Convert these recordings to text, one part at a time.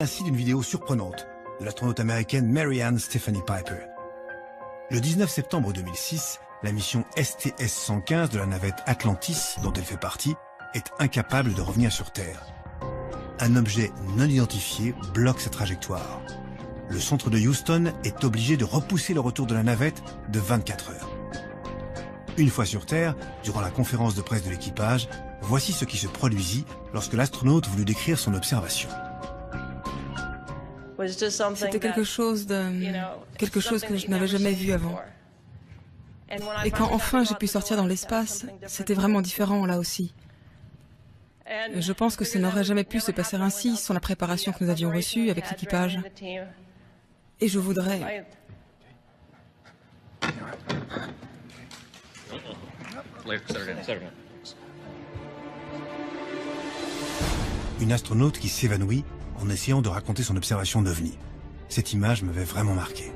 Ainsi d'une vidéo surprenante de l'astronaute américaine Mary Ann Stephanie Piper. Le 19 septembre 2006, la mission STS-115 de la navette Atlantis, dont elle fait partie, est incapable de revenir sur Terre. Un objet non identifié bloque sa trajectoire. Le centre de Houston est obligé de repousser le retour de la navette de 24 heures. Une fois sur Terre, durant la conférence de presse de l'équipage, voici ce qui se produisit lorsque l'astronaute voulut décrire son observation. C'était quelque chose que je n'avais jamais vu avant. Et quand enfin j'ai pu sortir dans l'espace, c'était vraiment différent là aussi. Je pense que ça n'aurait jamais pu se passer ainsi sans la préparation que nous avions reçue avec l'équipage. Et je voudrais... Une astronaute qui s'évanouit en essayant de raconter son observation d'OVNI. Cette image m'avait vraiment marqué.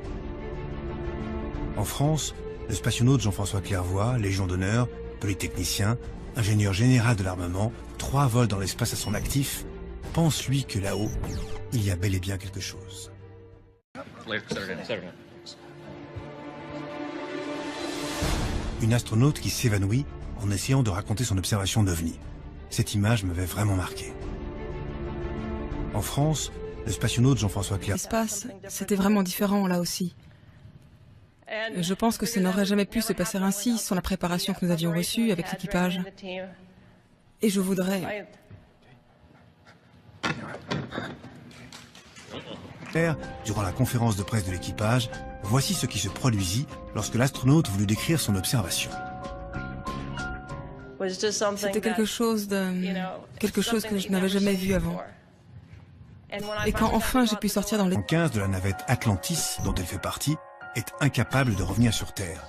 En France, le spationaute Jean-François Clairvoy, Légion d'honneur, polytechnicien, ingénieur général de l'armement, 3 vols dans l'espace à son actif, pense lui que là-haut, il y a bel et bien quelque chose. Une astronaute qui s'évanouit en essayant de raconter son observation d'OVNI. Cette image m'avait vraiment marqué. En France, le spationaute Jean-François Clairvoy... L'espace, c'était vraiment différent là aussi. Je pense que ça n'aurait jamais pu se passer ainsi sans la préparation que nous avions reçue avec l'équipage. Et je voudrais... Durant la conférence de presse de l'équipage, voici ce qui se produisit lorsque l'astronaute voulut décrire son observation. C'était quelque chose que je n'avais jamais vu avant. Et quand enfin j'ai pu sortir dans l'espace... 15 de la navette Atlantis, dont elle fait partie, est incapable de revenir sur Terre.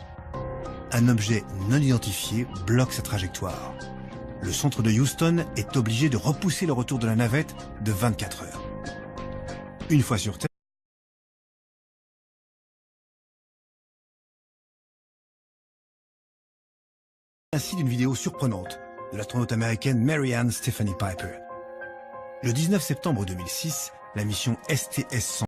Un objet non identifié bloque sa trajectoire. Le centre de Houston est obligé de repousser le retour de la navette de 24 heures. Une fois sur Terre, ainsi d'une vidéo surprenante de l'astronaute américaine Mary Ann Stephanie Piper. Le 19 septembre 2006, la mission STS-115